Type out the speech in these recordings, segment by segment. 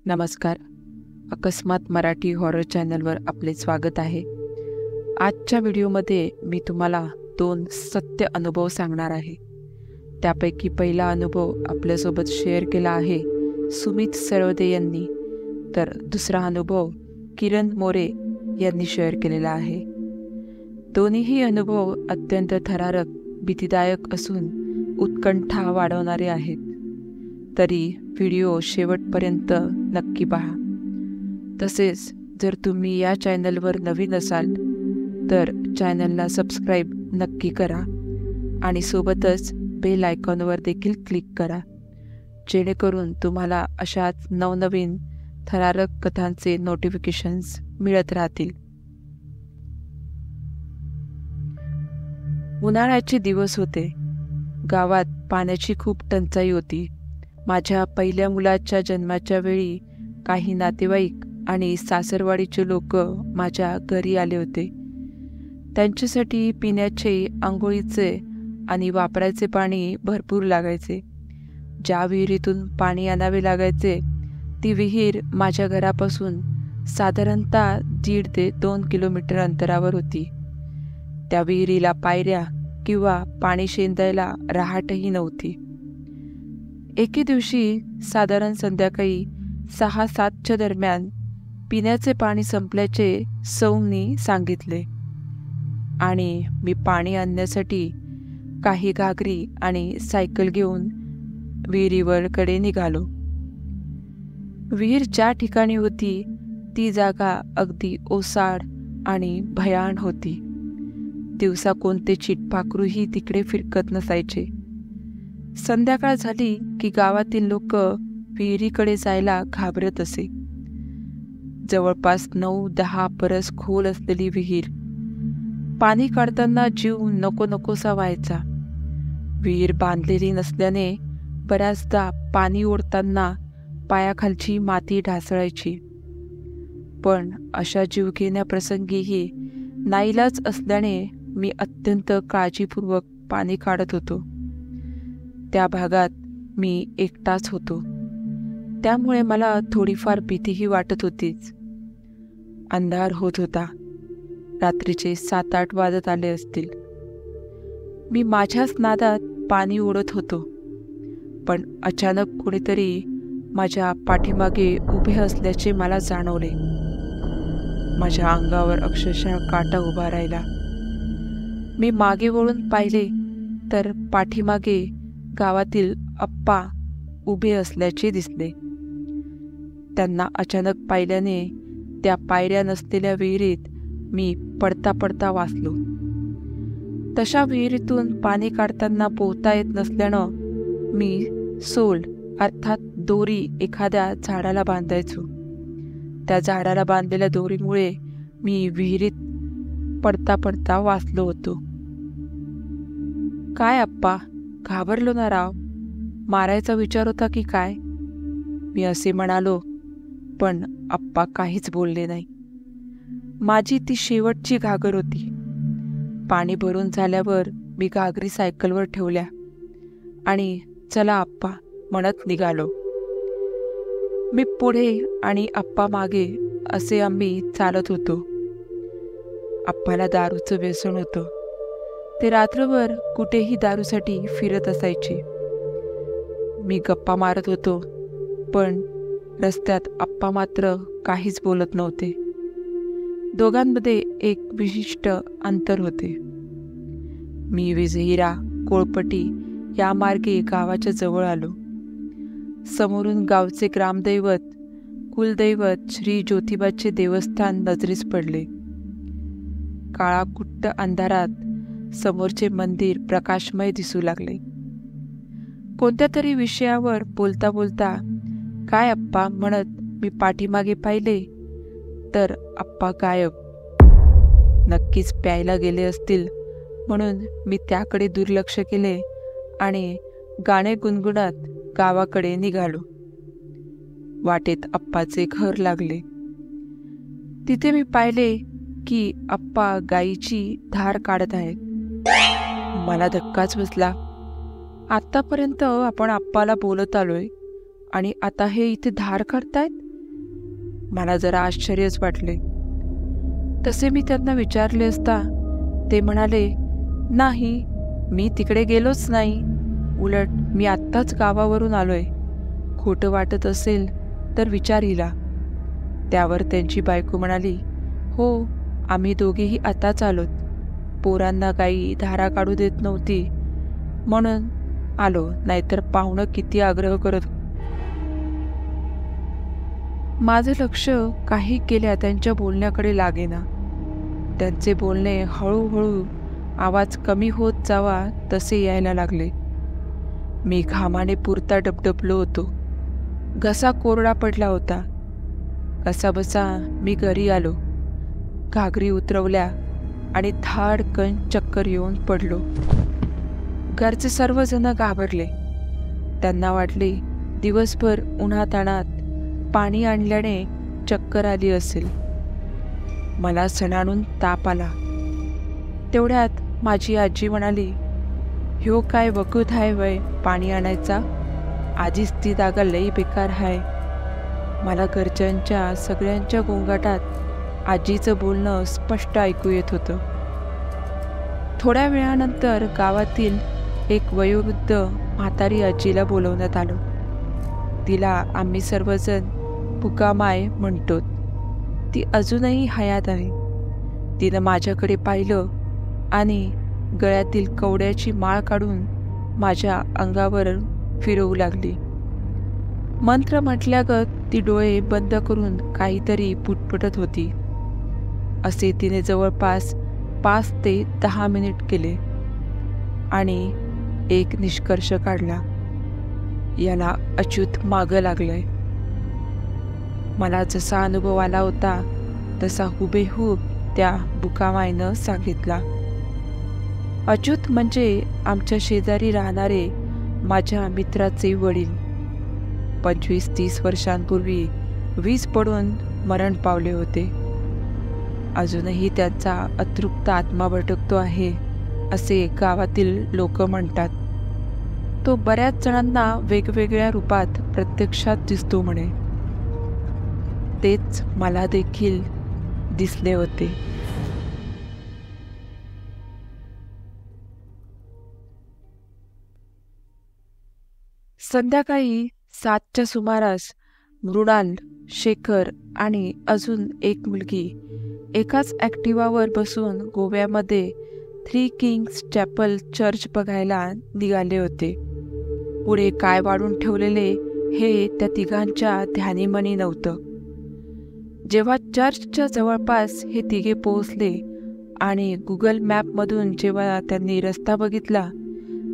नमस्कार. अकस्मात मराठी हॉरर चॅनलवर आपले स्वागत आहे. आजच्या व्हिडिओमध्ये मी तुम्हाला 2 सत्य अनुभव सांगणार आहे. त्यापैकी पहिला अनुभव आपल्यासोबत शेअर केला आहे सुमित सरवदे यांनी, तर दुसरा अनुभव किरण मोरे यांनी शेअर केलेला आहे. दोन्हीही अनुभव अत्यंत थरारक, भीतीदायक असून उत्कंठा वाढवणारे आहेत. तरी व्हिडिओ शेवटपर्यंत नक्की पहा. तसेच जर तुम्ही या चॅनलवर नवीन असाल तर चॅनलला सबस्क्राईब नक्की करा आणि सोबतच बेल आयकॉनवर देखील क्लिक करा, जेणेकरून तुम्हाला अशाच नवनवीन थरारक कथांचे नोटिफिकेशन्स मिळत राहतील. उन्हाळ्याचे दिवस होते. गावात पाण्याची खूप टंचाई होती. माझ्या पहिल्या मुलाच्या जन्माच्या वेळी काही नातेवाईक आणि सासरवाडीचे लोक माझ्या घरी आले होते. त्यांच्यासाठी पिण्याचे, आंघोळीचे आणि वापरायचे पाणी भरपूर लागायचे. ज्या विहिरीतून पाणी आणावे लागायचे ती विहीर माझ्या घरापासून साधारणतः 1.5 ते 2 किलोमीटर अंतरावर होती. त्या विहिरीला पायऱ्या किंवा पाणी शेंदायला रहाटही नव्हती. एके दिवशी साधारण संध्याकाळी 6-7च्या दरम्यान पिण्याचे पाणी संपल्याचे सौंनी सांगितले आणि मी पाणी आणण्यासाठी काही घागरी आणि सायकल घेऊन विहिरीवरकडे निघालो. विहीर ज्या ठिकाणी होती ती जागा अगदी ओसाड आणि भयाण होती. दिवसा कोणते चिटपाखरूही तिकडे फिरकत नसायचे. संध्याकाळ झाली की गावातील लोक विहिरीकडे जायला घाबरत असे. जवळपास 9-10 परस खोल असलेली विहीर. पाणी काढताना जीव नको नकोसा व्हायचा. विहीर बांधलेली नसल्याने बऱ्याचदा पाणी ओढताना पायाखालची माती ढासळायची. पण अशा जीवघेण्या प्रसंगीही नाईलाज असल्याने मी अत्यंत काळजीपूर्वक पाणी काढत होतो. त्या भागात मी एकटाच होतो, त्यामुळे मला थोडीफार भीतीही वाटत होतीच. अंधार होत होता. रात्रीचे 7-8 वाजत आले असतील. मी माझ्याच नादात पाणी ओढत होतो, पण अचानक कोणीतरी माझ्या पाठीमागे उभे असल्याचे मला जाणवले. माझ्या अंगावर अक्षरशः काटा उभा राहिला. मी मागे वळून पाहिले तर पाठीमागे गावातील आप्पा उभे असल्याचे दिसले. त्यांना अचानक पाहिल्याने त्या पायऱ्या नसलेल्या विहिरीत मी पडता पडता वाचलो. तशा विहिरीतून पाणी काढताना पोहता येत नसल्यानं मी सोल अर्थात दोरी एखाद्या झाडाला बांधायचो. त्या झाडाला बांधलेल्या दोरीमुळे मी विहिरीत पडता पडता वाचलो होतो. काय आप्पा, घाबरलो ना राव? मारायचा विचार होता की काय? मी असे म्हणालो, पण आप्पा काहीच बोलले नाही. माझी ती शेवटची घागर होती. पाणी भरून झाल्यावर मी घागरी सायकलवर ठेवल्या आणि चला आप्पा म्हणत निघालो. मी पुढे आणि आप्पा मागे असे आम्ही चालत होतो. आप्पाला दारूचं व्यसन होतं. ते रात्रभर कुठेही दारूसाठी फिरत असायचे. मी गप्पा मारत होतो, पण रस्त्यात आप्पा मात्र काहीच बोलत नव्हते. दोघांमध्ये एक विशिष्ट अंतर होते. मी विजहिरा, कोळपटी या मार्गे गावाच्या जवळ आलो. समोरून गावचे ग्रामदैवत, कुलदैवत श्री ज्योतिबाचे देवस्थान नजरेस पडले. काळाकुट्ट अंधारात समोरचे मंदिर प्रकाशमय दिसू लागले. कोणत्या तरी विषयावर बोलता बोलता काय आप्पा म्हणत मी पाठीमागे पाहिले तर आप्पा गायब. नक्कीच प्यायला गेले असतील म्हणून मी त्याकडे दुर्लक्ष केले आणि गाणे गुणगुणत गावाकडे निघालो. वाटेत आप्पाचे घर लागले. तिथे मी पाहिले की आप्पा गाईची धार काढत आहेत. मला धक्काच बसला. आतापर्यंत आपण आप्पाला बोलत आलोय आणि आता हे इथे धार काढतायत. मला जरा आश्चर्यच वाटले. तसे मी त्यांना विचारले असता ते म्हणाले, नाही, मी तिकडे गेलोच नाही. उलट मी आत्ताच गावावरून आलोय. खोटं वाटत असेल तर विचार हिला. त्यावर त्यांची बायको म्हणाली, हो, आम्ही दोघेही आताच आलोत. पोरांना गाई धारा काढू देत नव्हती म्हणून आलो, नाहीतर पाहुणं किती आग्रह करत. माझं लक्ष काही केल्या त्यांच्या बोलण्याकडे लागेना. त्यांचे बोलणे हळूहळू आवाज कमी होत जावा तसे यायला लागले. मी घामाने पुरता डबडबलो होतो. घसा कोरडा पडला होता. कसाबसा मी घरी आलो. घागरी उतरवल्या आणि धाडकन चक्कर येऊन पडलो. घरचे सर्वजण घाबरले. त्यांना वाटले दिवसभर उन्हाताणात पाणी आणल्याने चक्कर आली असेल. मला सणाणून ताप आला. तेवढ्यात माझी आजी म्हणाली, ह्यो काय वकूत हाय वय पाणी आणायचा? आधीच ती जागा लई बेकार हाय. मला घरच्यांच्या सगळ्यांच्या गोंगाटात आजीचं बोलणं स्पष्ट ऐकू येत होतं. थोड्या वेळानंतर गावातील एक वयोवृद्ध म्हातारी आजीला बोलवण्यात आलं. तिला आम्ही सर्वजण पुकामाय म्हणतो. ती अजूनही हयात आहे. तिनं माझ्याकडे पाहिलं आणि गळ्यातील कवड्याची माळ काढून माझ्या अंगावर फिरवू लागली. मंत्र म्हटल्यागत ती डोळे बंद करून काहीतरी पुटपुटत होती. असे तिने जवळपास 5 ते 10 मिनिट केले आणि एक निष्कर्ष काढला, याला अच्युत मागं लागलंय. मला जसा अनुभव आला होता तसा हुबेहूब त्या बुकामाईनं सांगितला. अच्युत म्हणजे आमच्या शेजारी राहणारे माझ्या मित्राचे वडील. 25-30 वर्षांपूर्वी वीज पडून मरण पावले होते. अजूनही त्यांचा अतृप्त आत्मा भटकतो आहे असे गावातील लोक म्हणतात. तो बऱ्याच जणांना वेगवेगळ्या रूपात प्रत्यक्षात दिसतो म्हणे. तेच मला देखील दिसले होते. संध्याकाळी 7च्या सुमारास मृणाल, शेखर आणि अजून एक मुलगी एकाच ॲक्टिवावर बसून गोव्यामध्ये 3 किंग्स चॅपल चर्च बघायला निघाले होते. पुढे काय वाढून ठेवलेले हे त्या तिघांच्या ध्यानीमनी नव्हतं. जेव्हा चर्चच्या जवळपास हे तिघे पोहोचले आणि गुगल मॅपमधून जेव्हा त्यांनी रस्ता बघितला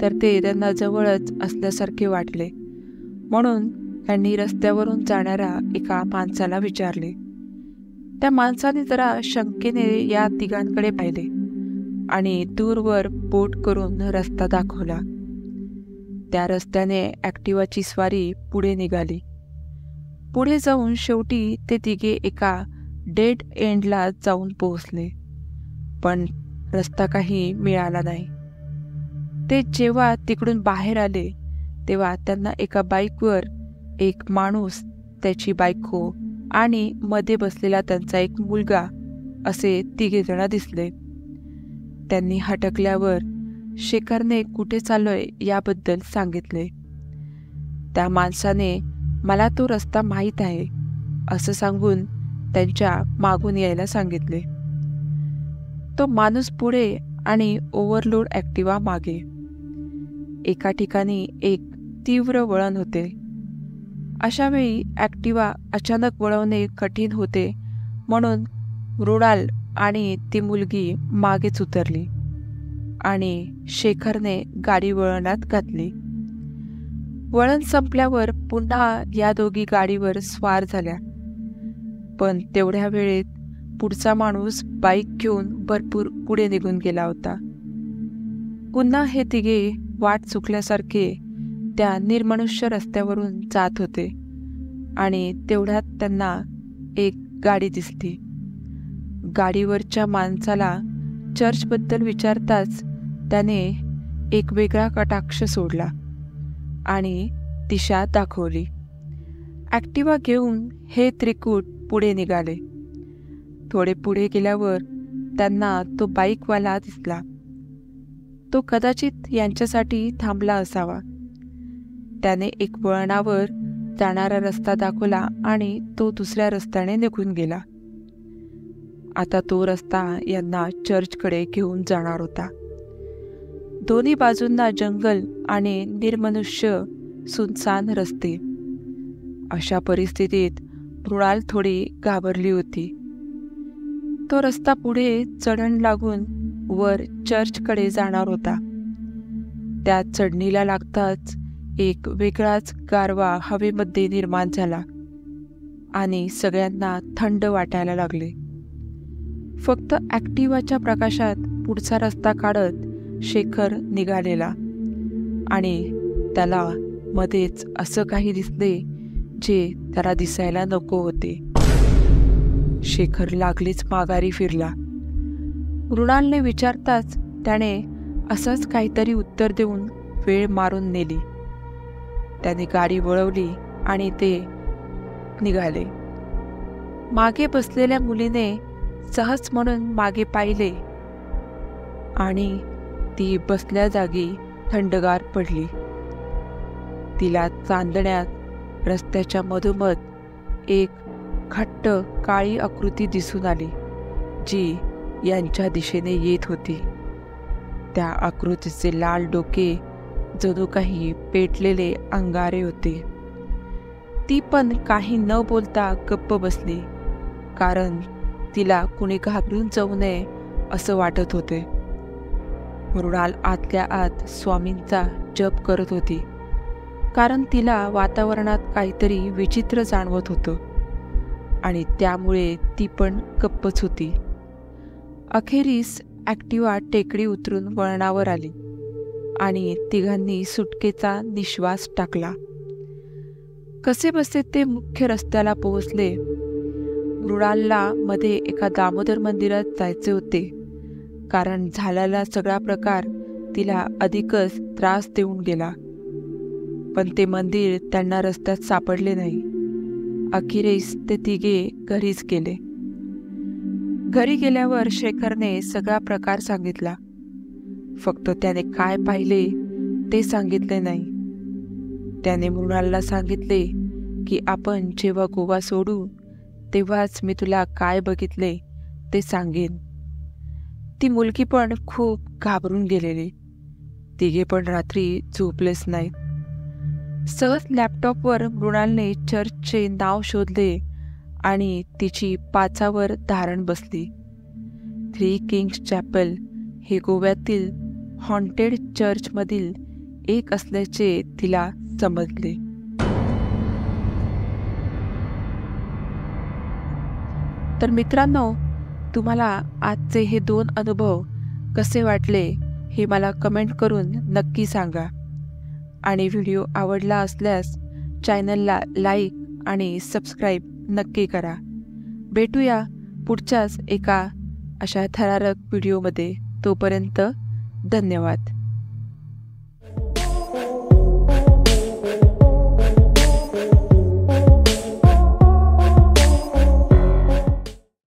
तर ते त्यांना जवळच असल्यासारखे वाटले. म्हणून त्यांनी रस्त्यावरून जाणाऱ्या एका माणसाला विचारले. त्या माणसाने जरा शंकेने या तिघांकडे पाहिले आणि दूरवर बोट करून रस्ता दाखवला. त्या रस्त्याने ॲक्टिवाची स्वारी पुढे निघाली. पुढे जाऊन शेवटी ते तिघे एका डेड एंडला जाऊन पोहोचले. पण रस्ता काही मिळाला नाही. ते जेव्हा तिकडून बाहेर आले तेव्हा त्यांना एका बाईकवर एक माणूस, त्याची बायको आणि मध्ये बसलेला त्यांचा एक मुलगा असे 3 जण दिसले. त्यांनी हटकल्यावर शेखरने कुठे चाललोय याबद्दल सांगितले. त्या माणसाने मला तो रस्ता माहीत आहे असं सांगून त्यांच्या मागून यायला सांगितले. तो माणूस पुढे आणि ओव्हरलोड ॲक्टिवा मागे. एका ठिकाणी एक तीव्र वळण होते. अशावेळी ॲक्टिवा अचानक वळवणे कठीण होते म्हणून मृणाल आणि ती मुलगी मागेच उतरली आणि शेखरने गाडी वळणात घातली. वळण संपल्यावर पुन्हा या दोघी गाडीवर स्वार झाल्या. पण तेवढ्या वेळेत पुढचा माणूस बाईक घेऊन भरपूर पुढे निघून गेला होता. पुन्हा हे तिघे वाट चुकल्यासारखे त्या निर्मनुष्य रस्त्यावरून जात होते आणि तेवढ्यात त्यांना एक गाडी दिसली. गाडीवरच्या माणसाला चर्चबद्दल विचारताच त्याने एक वेगळा कटाक्ष सोडला आणि दिशा दाखवली. ॲक्टिवा घेऊन हे त्रिकूट पुढे निघाले. थोडे पुढे गेल्यावर त्यांना तो बाईकवाला दिसला. तो कदाचित यांच्यासाठी थांबला असावा. त्याने एक वळणावर जाणारा रस्ता दाखवला आणि तो दुसऱ्या रस्त्याने निघून गेला. आता तो रस्ता यांना चर्चकडे घेऊन जाणार होता. दोन्ही बाजूंना जंगल आणि निर्मनुष्य सुनसान रस्ते. अशा परिस्थितीत मृणाल थोडी घाबरली होती. तो रस्ता पुढे चढण लागून वर चर्चकडे जाणार होता. त्या चढणीला लागताच एक वेगळाच गारवा हवेमध्ये निर्माण झाला आणि सगळ्यांना थंड वाटायला लागले. फक्त ॲक्टिवाच्या प्रकाशात पुढचा रस्ता काढत शेखर निघालेला आणि त्याला मध्येच असं काही दिसले जे त्याला दिसायला नको होते. शेखर लागलीच माघारी फिरला. मृणालने विचारताच त्याने असंच काहीतरी उत्तर देऊन वेळ मारून नेली. त्याने गाडी वळवली आणि ते निघाले. मागे बसलेल्या मुलीने सहज म्हणून मागे पाहिले आणि ती बसल्या जागी थंडगार पडली. तिला चांदण्यात रस्त्याच्या मधोमध एक घट्ट काळी आकृती दिसून आली जी यांच्या दिशेने येत होती. त्या आकृतीचे लाल डोके जणू काही पेटलेले अंगारे होते. ती पण काही न बोलता गप्प बसली, कारण तिला कुणी घाबरून जाऊ नये असं वाटत होते. मृणाल आतल्या आत स्वामींचा जप करत होती, कारण तिला वातावरणात काहीतरी विचित्र जाणवत होतं आणि त्यामुळे ती पण गप्पच होती. अखेरीस ॲक्टिवा टेकडी उतरून वळणावर आली आणि तिघांनी सुटकेचा निश्वास टाकला. कसेबसे ते मुख्य रस्त्याला पोहोचले. मृणालला मध्ये एका दामोदर मंदिरात जायचे होते, कारण झालेला सगळा प्रकार तिला अधिकच त्रास देऊन गेला. पण ते मंदिर त्यांना रस्त्यात सापडले नाही. अखेरीस ते तिघे घरीच गेले. घरी गेल्यावर शेखरने सगळा प्रकार सांगितला. फक्त त्याने काय पाहिले ते सांगितले नाही. त्याने मृणालला सांगितले की आपण जेव्हा गोवा सोडू तेव्हाच मी तुला काय बघितले ते सांगेन. ती मुलगी पण खूप घाबरून गेलेली. तिघे पण रात्री झोपलेच नाहीत. सहज लॅपटॉपवर मृणालने चर्चचे नाव शोधले आणि तिची पाचावर धारण बसली. 3 किंग्स चॅपल हे गोव्यातील हॉन्टेड चर्चमधील एक असल्याचे तिला समजले. तर मित्रांनो, तुम्हाला आजचे हे 2 अनुभव कसे वाटले हे मला कमेंट करून नक्की सांगा. आणि व्हिडिओ आवडला असल्यास चॅनलला लाईक आणि सबस्क्राईब नक्की करा. भेटूया पुढच्याच एका अशा थरारक व्हिडिओमध्ये. तोपर्यंत धन्यवाद.